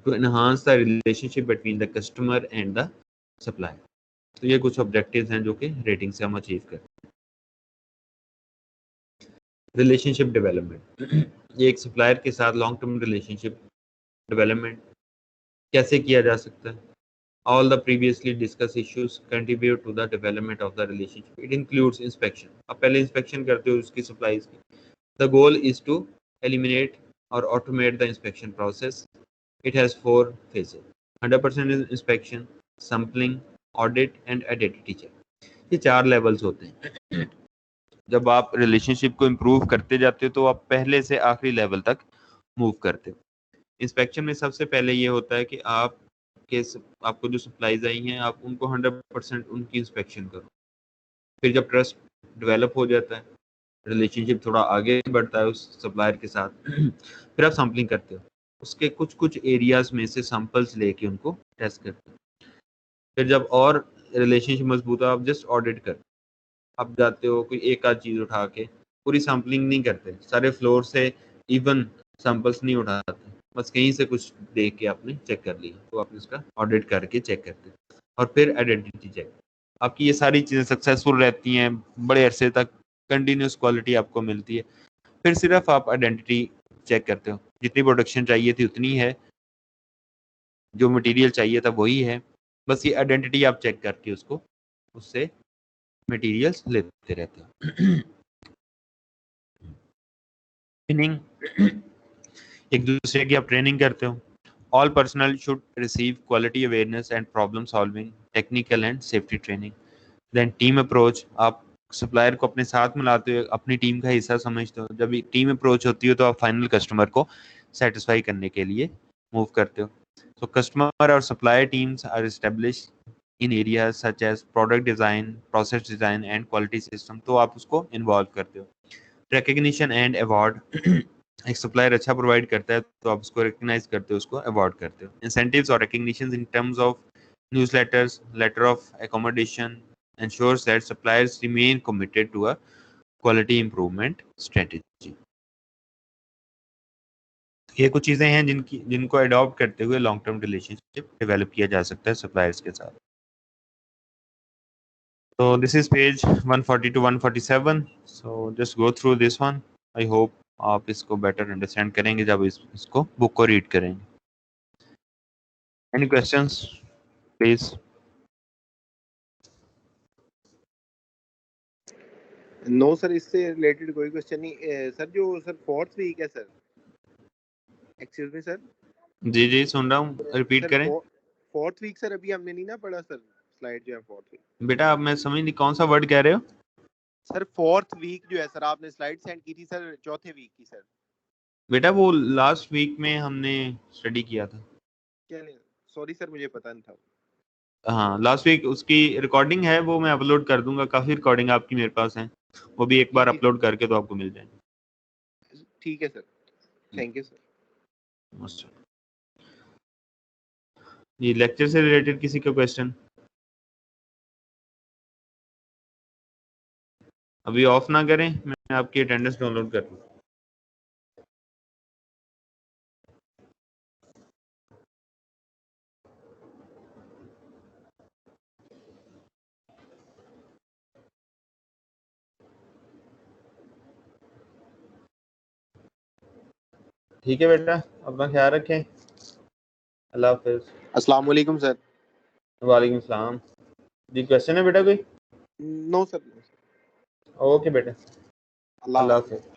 to enhance the relationship between the customer and the supplier। तो ये कुछ ऑब्जेक्टिव्स हैं जो कि रेटिंग से हम अचीव करते हैं। रिलेशनशिप डेवलपमेंट, ये एक सप्लायर के साथ लॉन्ग टर्म रिलेशनशिप डेवलपमेंट कैसे किया जा सकता है। All the previously discussed issues contribute to the development of the relationship. It includes inspection. आप पहले इंस्पेक्शन करते हो उसकी सप्लाईज की। The goal is to eliminate or automate the inspection process. It has 4 phases: 100% inspection, sampling, audit and identity check। ये 4 लेवल्स होते हैं। जब आप रिलेशनशिप को इम्प्रूव करते जाते हो तो आप पहले से आखिरी लेवल तक मूव करते हो। इंस्पेक्शन में सबसे पहले ये होता है कि आपको जो सप्लाईज आई हैं आप उनको 100% उनकी इंस्पेक्शन करो। फिर जब ट्रस्ट डेवलप हो जाता है, रिलेशनशिप थोड़ा आगे बढ़ता है उस सप्लायर के साथ, फिर आप सैम्पलिंग करते हो, उसके कुछ कुछ एरियाज में से सैंपल्स लेके उनको टेस्ट करते हो। फिर जब और रिलेशनशिप मजबूत हो आप जस्ट ऑडिट कर, आप जाते हो कोई एक आध चीज़ उठा के, पूरी सैम्पलिंग नहीं करते, सारे फ्लोर से इवन सैंपल्स नहीं उठाते, बस कहीं से कुछ देख के आपने चेक कर लिया तो आपने उसका ऑडिट करके चेक करते हैं। और फिर आइडेंटिटी चेक, आपकी ये सारी चीज़ें सक्सेसफुल रहती हैं, बड़े अरसे तक कंटिन्यूस क्वालिटी आपको मिलती है। फिर सिर्फ आप आइडेंटिटी चेक करते हो, जितनी प्रोडक्शन चाहिए थी उतनी है, जो मटेरियल चाहिए था वही है, बस ये आइडेंटिटी आप चेक करके उसको उससे मटेरियल्स लेते रहते हो। ट्रेनिंग, एक दूसरे की आप ट्रेनिंग करते हो। All personnel should receive quality awareness and problem solving, technical and safety training. Then team approach, आप सप्लायर को अपने साथ मिलाते हो, अपनी टीम का हिस्सा समझते हो। जब टीम अप्रोच होती हो तो आप फाइनल कस्टमर को सेटिस्फाई करने के लिए मूव करते हो। So customer or supplier teams are established in areas such as product design, process design and quality system। तो आप उसको इन्वॉल्व करते हो। रिकग्निशन एंड अवार्ड, एक सप्लायर अच्छा प्रोवाइड करता है तो आप उसको रिकग्नाइज करते हो, उसको अवार्ड करते हो। इंसेंटिव्स और recognition in terms of newsletters, letter of accommodation ensures that suppliers remain committed to a quality improvement strategy। ये कुछ चीज़ें हैं जिनको अडॉप्ट करते हुए लॉन्ग टर्म रिलेशनशिप डेवलप किया जा सकता है सप्लायर्स के साथ। तो this is page 140 to 147। So just go through this one. I hope आप इसको बेटर अंडरस्टैंड करेंगे जब इसको बुक को रीड करेंगे। Any questions please? No sir, इससे रिलेटेड कोई क्वेश्चन नहीं सर। जो सर 4th वीक है सर, एक्सक्यूज मी सर। जी जी सुन रहा हूँ, रिपीट सर करें। 4th वीक सर अभी हमने नहीं ना पढ़ा सर, स्लाइड जो है फोर्थ वीक। बेटा आप, मैं समझ नहीं कौन सा वर्ड कह रहे हो। सर फोर्थ वीक जो है सर, आपने स्लाइड सेंड की थी सर चौथे वीक की सर। बेटा वो लास्ट वीक में हमने स्टडी किया था। क्या नहीं, सॉरी सर मुझे पता नहीं था। हाँ लास्ट वीक उसकी रिकॉर्डिंग है, वो मैं अपलोड कर दूंगा। काफ़ी रिकॉर्डिंग आपकी मेरे पास है, वो भी एक बार ठीक अपलोड करके तो आपको मिल जाएंगे। ठीक है सर, थैंक यू सर। अच्छा, ये लेक्चर से रिलेटेड किसी का क्वेश्चन? अभी ऑफ ना करें, मैं आपकी अटेंडेंस डाउनलोड कर लूँ। ठीक है बेटा, अपना ख्याल रखें। अल्लाह हाफिज। अस्सलाम वालेकुम सर। वालेकुम सलाम। जी क्वेश्चन है बेटा कोई? No sir. ओके बेटा, अल्लाह अल्लाह हाफिज। हाफिज।